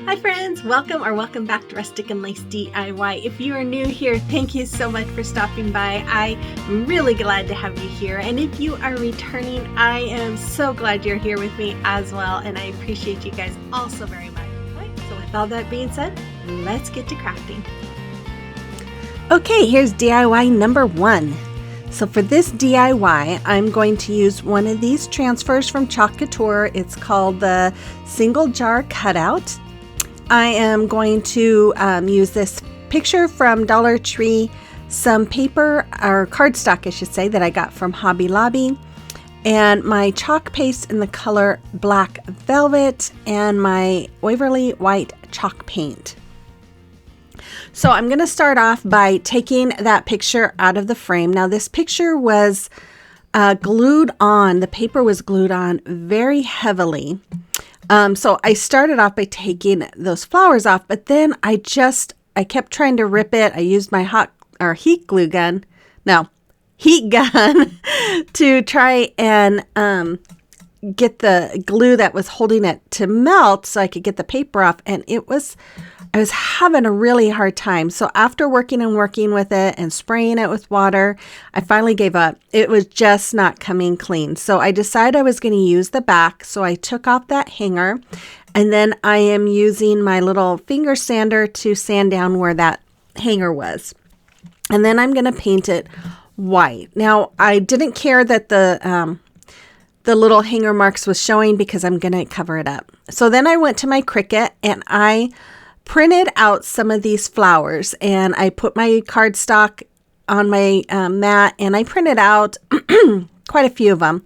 Hi friends, welcome back to Rustic and Lace DIY. If you are new here, thank you so much for stopping by. I'm really glad to have you here. And if you are returning, I am so glad you're here with me as well. And I appreciate you guys all so very much. Right, so with all that being said, let's get to crafting. Okay, here's DIY number 1. So for this DIY, I'm going to use one of these transfers from COUTURE. It's called the Single Jar Cutout. I am going to use this picture from Dollar Tree, some paper, or cardstock I should say, that I got from Hobby Lobby, and my chalk paste in the color Black Velvet, and my Waverly white chalk paint. So I'm going to start off by taking that picture out of the frame. Now this picture was glued on, the paper was glued on very heavily. So I started off by taking those flowers off, but then I kept trying to rip it. I used my heat gun to try and get the glue that was holding it to melt so I could get the paper off. And I was having a really hard time. So after working with it and spraying it with water, I finally gave up. It was just not coming clean. So I decided I was going to use the back. So I took off that hanger, and then I am using my little finger sander to sand down where that hanger was. And then I'm going to paint it white. Now I didn't care that the little hanger marks was showing because I'm going to cover it up. So then I went to my Cricut and I printed out some of these flowers, and I put my cardstock on my mat, and I printed out quite a few of them.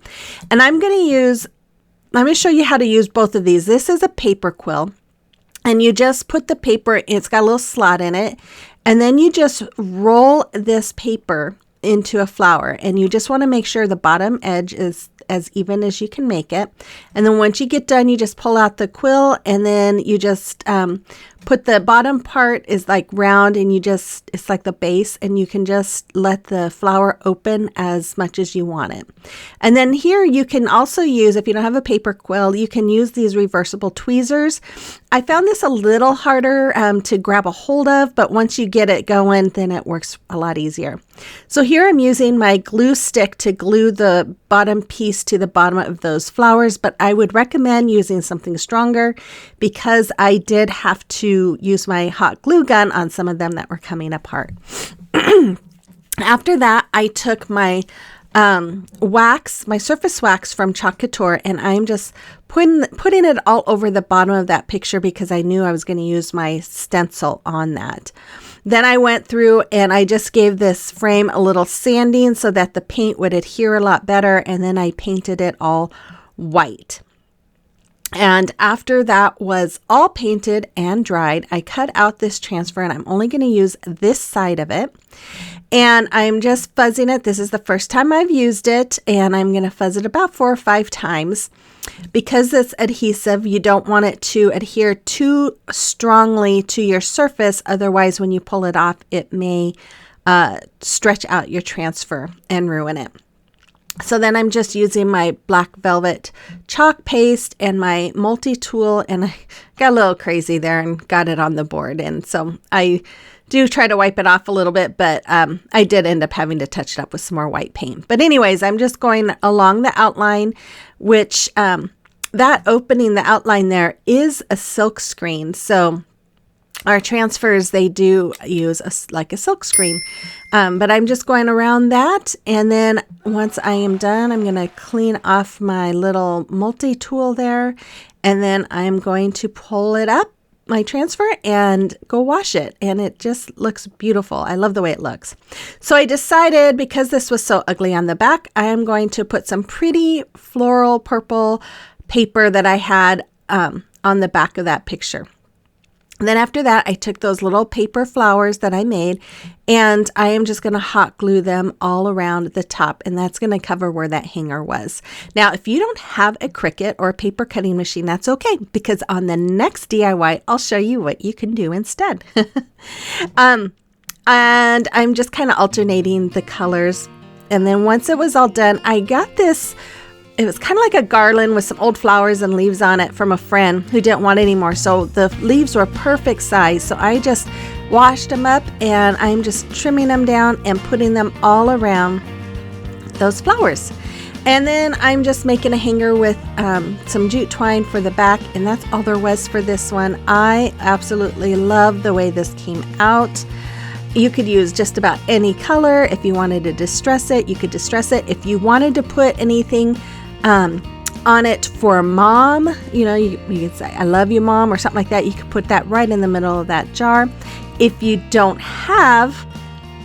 And I'm going to show you how to use both of these. This is a paper quill, and you just put the paper, it's got a little slot in it, and then you just roll this paper into a flower, and you just want to make sure the bottom edge is as even as you can make it. And then once you get done, you just pull out the quill, and then you just put the bottom part is like round, and it's like the base, and you can just let the flower open as much as you want it. And then here you can also use, if you don't have a paper quill, you can use these reversible tweezers. I found this a little harder to grab a hold of, but once you get it going, then it works a lot easier. So here I'm using my glue stick to glue the bottom piece to the bottom of those flowers, but I would recommend using something stronger because I did have to use my hot glue gun on some of them that were coming apart. After that, I took my my surface wax from COUTURE, and I'm just putting it all over the bottom of that picture because I knew I was going to use my stencil on that. Then I went through and I just gave this frame a little sanding so that the paint would adhere a lot better, and then I painted it all white. And after that was all painted and dried, I cut out this transfer, and I'm only going to use this side of it. And I'm just fuzzing it. This is the first time I've used it, and I'm going to fuzz it about 4 or 5 times. Because it's adhesive, you don't want it to adhere too strongly to your surface. Otherwise, when you pull it off, it may stretch out your transfer and ruin it. So then I'm just using my Black Velvet chalk paste and my multi-tool, and I got a little crazy there and got it on the board. And so I do try to wipe it off a little bit, but I did end up having to touch it up with some more white paint. But anyways, I'm just going along the outline, which that opening, the outline there is a silk screen. So our transfers, they do use like a silk screen. But I'm just going around that. And then once I am done, I'm going to clean off my little multi-tool there. And then I'm going to pull it up, my transfer, and go wash it. And it just looks beautiful. I love the way it looks. So I decided, because this was so ugly on the back, I am going to put some pretty floral purple paper that I had on the back of that picture. And then after that, I took those little paper flowers that I made, and I am just going to hot glue them all around the top, and that's going to cover where that hanger was. Now, if you don't have a Cricut or a paper cutting machine, that's okay, because on the next DIY, I'll show you what you can do instead. And I'm just kind of alternating the colors. And then once it was all done, I got this. it was kind of like a garland with some old flowers and leaves on it from a friend who didn't want any more. So the leaves were perfect size. So I just washed them up and I'm just trimming them down and putting them all around those flowers. And then I'm just making a hanger with some jute twine for the back, and that's all there was for this one. I absolutely love the way this came out. You could use just about any color. If you wanted to distress it, you could distress it. If you wanted to put anything on it for mom, you know, you could say, I love you, mom, or something like that. You could put that right in the middle of that jar. If you don't have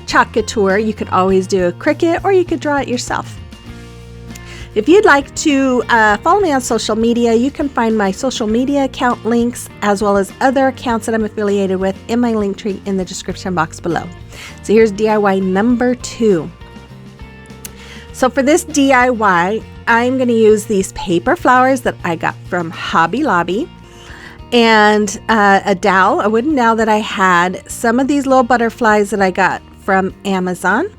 chalk couture, you could always do a cricket, or you could draw it yourself. If you'd like to follow me on social media, you can find my social media account links as well as other accounts that I'm affiliated with in my link tree in the description box below. So here's DIY number 2. So for this DIY, I'm going to use these paper flowers that I got from Hobby Lobby, and a dowel, a wooden dowel that I had, some of these little butterflies that I got from Amazon.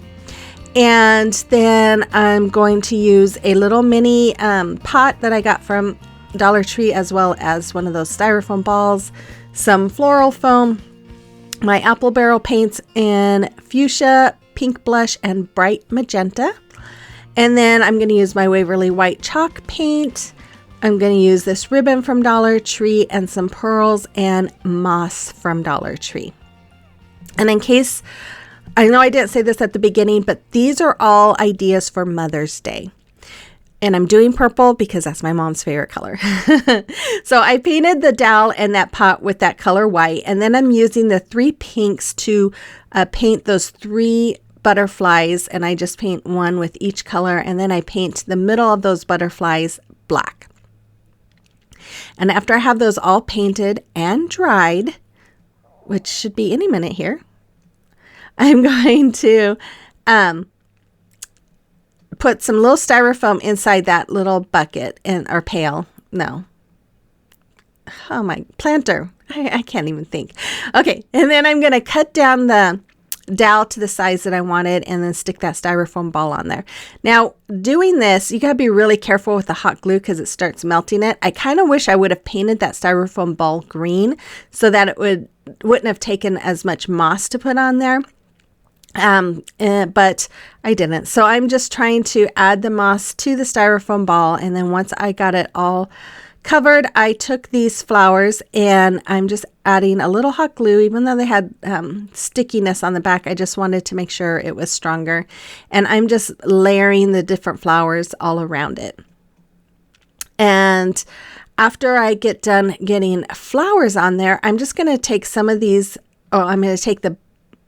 And then I'm going to use a little mini pot that I got from Dollar Tree, as well as one of those styrofoam balls, some floral foam, my apple barrel paints in fuchsia, pink blush, and bright magenta. And then I'm going to use my Waverly white chalk paint. I'm going to use this ribbon from Dollar Tree and some pearls and moss from Dollar Tree. And in case, I know I didn't say this at the beginning, but these are all ideas for Mother's Day. And I'm doing purple because that's my mom's favorite color. So I painted the dowel and that pot with that color white. And then I'm using the 3 pinks to paint those 3 butterflies. And I just paint one with each color. And then I paint the middle of those butterflies black. And after I have those all painted and dried, which should be any minute here, I'm going to put some little styrofoam inside that little bucket or pail. No. Oh, my planter. I can't even think. Okay. And then I'm going to cut down the dowel to the size that I wanted and then stick that styrofoam ball on there. Now, doing this, you got to be really careful with the hot glue because it starts melting it. I kind of wish I would have painted that styrofoam ball green so that it wouldn't have taken as much moss to put on there. But I didn't. So I'm just trying to add the moss to the styrofoam ball. And then once I got it all covered, I took these flowers and I'm just adding a little hot glue. Even though they had stickiness on the back, I just wanted to make sure it was stronger. And I'm just layering the different flowers all around it. And after I get done getting flowers on there, I'm just going to take some of these, I'm going to take the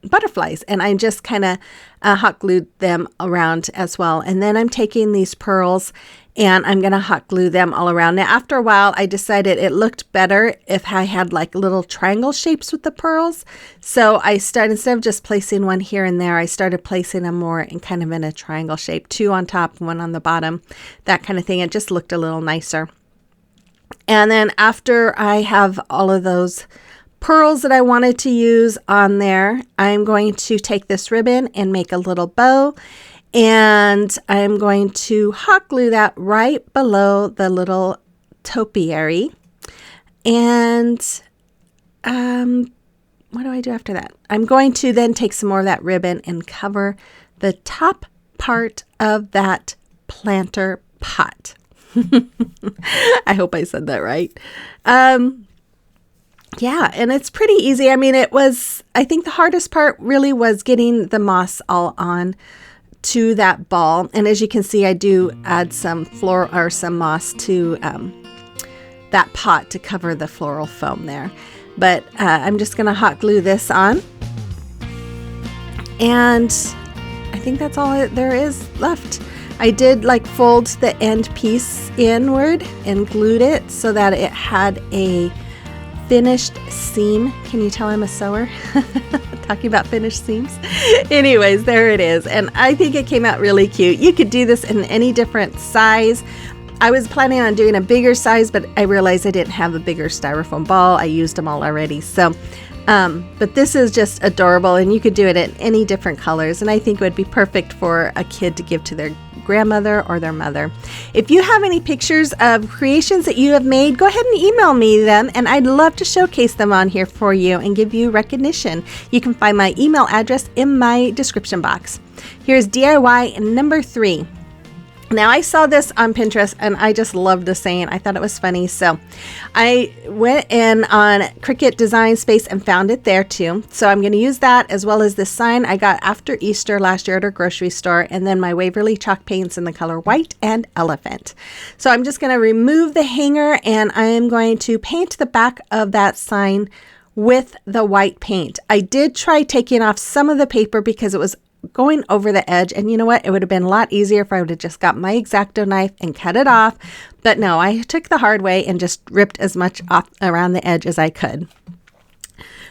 butterflies and I just kind of hot glued them around as well. And then I'm taking these pearls and I'm going to hot glue them all around. Now, after a while, I decided it looked better if I had like little triangle shapes with the pearls. So I started, instead of just placing one here and there, I started placing them more in kind of in a triangle shape, 2 on top, 1 on the bottom, that kind of thing. It just looked a little nicer. And then after I have all of those pearls that I wanted to use on there, I'm going to take this ribbon and make a little bow, and I'm going to hot glue that right below the little topiary. And what do I do after that? I'm going to then take some more of that ribbon and cover the top part of that planter pot. I hope I said that right. Yeah, and it's pretty easy. I mean, I think the hardest part really was getting the moss all on to that ball. And as you can see, I do add some floral or some moss to that pot to cover the floral foam there. But I'm just going to hot glue this on. And I think that's all there is left. I did like fold the end piece inward and glued it so that it had a finished seam. Can you tell I'm a sewer? Talking about finished seams. Anyways, there it is. And I think it came out really cute. You could do this in any different size. I was planning on doing a bigger size, but I realized I didn't have a bigger styrofoam ball. I used them all already. So, but this is just adorable, and you could do it in any different colors. And I think it would be perfect for a kid to give to their grandmother or their mother. If you have any pictures of creations that you have made, go ahead and email me them, and I'd love to showcase them on here for you and give you recognition. You can find my email address in my description box. Here's DIY number 3. Now, I saw this on Pinterest and I just loved the saying. I thought it was funny. So I went in on Cricut Design Space and found it there too. So I'm going to use that as well as this sign I got after Easter last year at our grocery store. And then my Waverly Chalk paints in the color white and elephant. So I'm just going to remove the hanger and I am going to paint the back of that sign with the white paint. I did try taking off some of the paper because it was going over the edge, and you know what, it would have been a lot easier if I would have just got my X-Acto knife and cut it off, but no, I took the hard way and just ripped as much off around the edge as I could.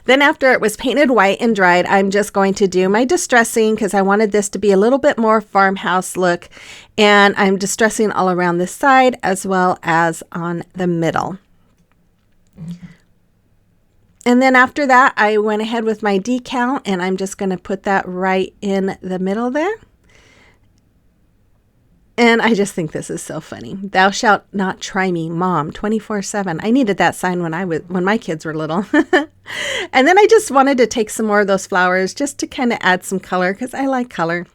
Then after it was painted white and dried, I'm just going to do my distressing because I wanted this to be a little bit more farmhouse look, and I'm distressing all around this side as well as on the middle. And then after that, I went ahead with my decal, and I'm just going to put that right in the middle there. And I just think this is so funny. Thou shalt not try me, Mom, 24/7. I needed that sign when my kids were little. And then I just wanted to take some more of those flowers just to kind of add some color because I like color.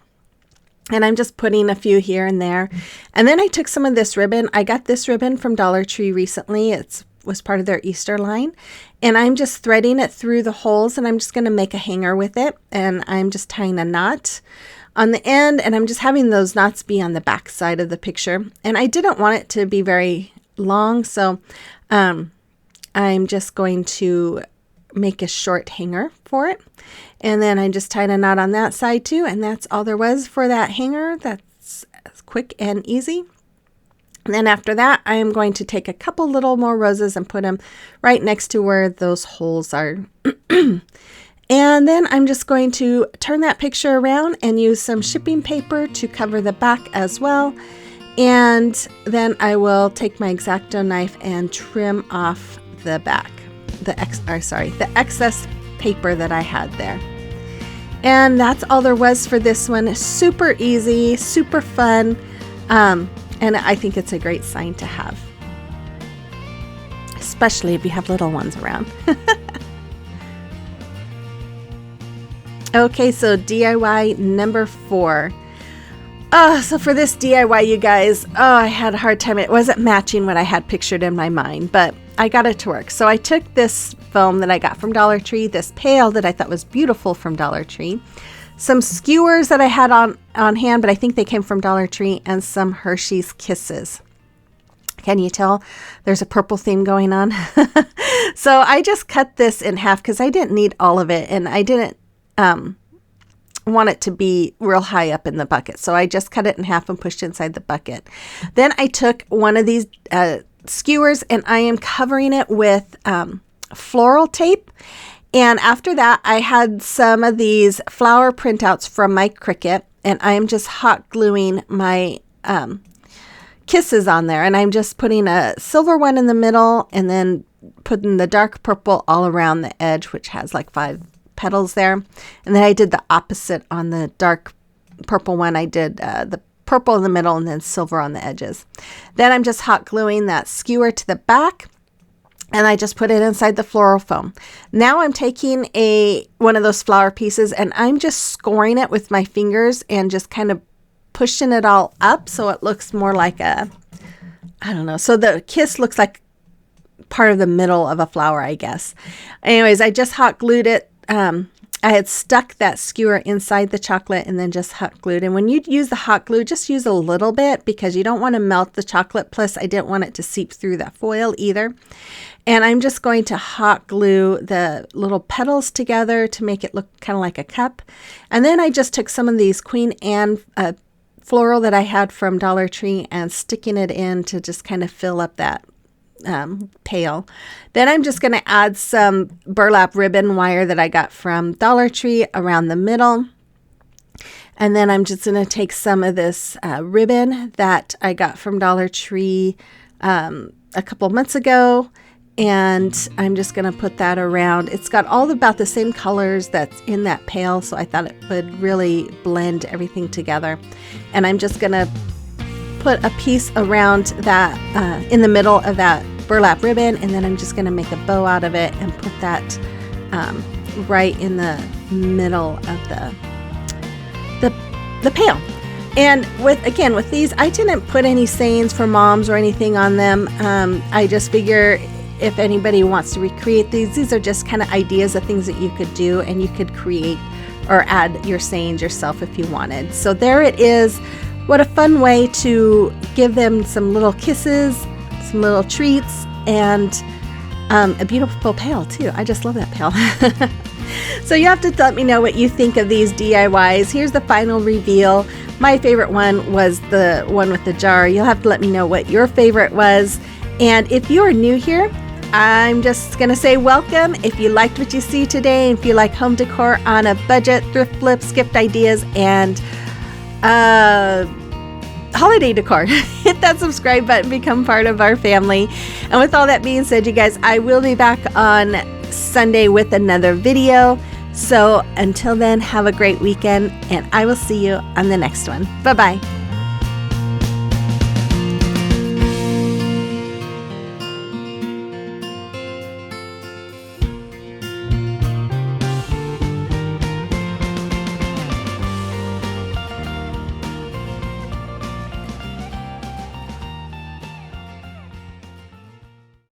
And I'm just putting a few here and there. And then I took some of this ribbon. I got this ribbon from Dollar Tree recently. It was part of their Easter line. And I'm just threading it through the holes, and I'm just going to make a hanger with it. And I'm just tying a knot on the end, and I'm just having those knots be on the back side of the picture. And I didn't want it to be very long, so I'm just going to make a short hanger for it. And then I just tied a knot on that side too, and that's all there was for that hanger. That's quick and easy. And then after that, I am going to take a couple little more roses and put them right next to where those holes are. And then I'm just going to turn that picture around and use some shipping paper to cover the back as well. And then I will take my X-Acto knife and trim off the back, the excess paper that I had there. And that's all there was for this one. Super easy, super fun. And I think it's a great sign to have, especially if you have little ones around. Okay, so DIY number 4. So for this DIY, you guys, I had a hard time. It wasn't matching what I had pictured in my mind, but I got it to work. So I took this foam that I got from Dollar Tree, this pail that I thought was beautiful from Dollar Tree, some skewers that I had on hand, but I think they came from Dollar Tree, and some Hershey's Kisses. Can you tell there's a purple theme going on? So I just cut this in half because I didn't need all of it, and I didn't want it to be real high up in the bucket. So I just cut it in half and pushed it inside the bucket. Then I took one of these skewers, and I am covering it with floral tape. And after that, I had some of these flower printouts from my Cricut, and I am just hot gluing my kisses on there. And I'm just putting a silver one in the middle and then putting the dark purple all around the edge, which has like 5 petals there. And then I did the opposite on the dark purple one. I did the purple in the middle and then silver on the edges. Then I'm just hot gluing that skewer to the back. And I just put it inside the floral foam. Now I'm taking one of those flower pieces, and I'm just scoring it with my fingers and just kind of pushing it all up so it looks more like I don't know. So the kiss looks like part of the middle of a flower, I guess. Anyways, I just hot glued it. I had stuck that skewer inside the chocolate and then just hot glued. And when you use the hot glue, just use a little bit because you don't want to melt the chocolate. Plus, I didn't want it to seep through that foil either. And I'm just going to hot glue the little petals together to make it look kind of like a cup. And then I just took some of these Queen Anne floral that I had from Dollar Tree and sticking it in to just kind of fill up that pail. Then I'm just going to add some burlap ribbon wire that I got from Dollar Tree around the middle. And then I'm just going to take some of this ribbon that I got from Dollar Tree a couple months ago And I'm just going to put that around. It's got all about the same colors that's in that pail, so I thought it would really blend everything together. And I'm just going to put a piece around that in the middle of that burlap ribbon, and then I'm just going to make a bow out of it and put that right in the middle of the pail. And with these, I didn't put any sayings for moms or anything on them. I just figure if anybody wants to recreate these are just kind of ideas of things that you could do, and you could create or add your sayings yourself if you wanted. So there it is. What a fun way to give them some little kisses, some little treats, and a beautiful pail too. I just love that pail. So you have to let me know what you think of these DIYs. Here's the final reveal. My favorite one was the one with the jar. You'll have to let me know what your favorite was. And if you are new here, I'm just going to say welcome. If you liked what you see today, and if you like home decor on a budget, thrift flips, gift ideas, and holiday decor, hit that subscribe button, become part of our family. And with all that being said, you guys, I will be back on Sunday with another video. So until then, have a great weekend, and I will see you on the next one. Bye-bye.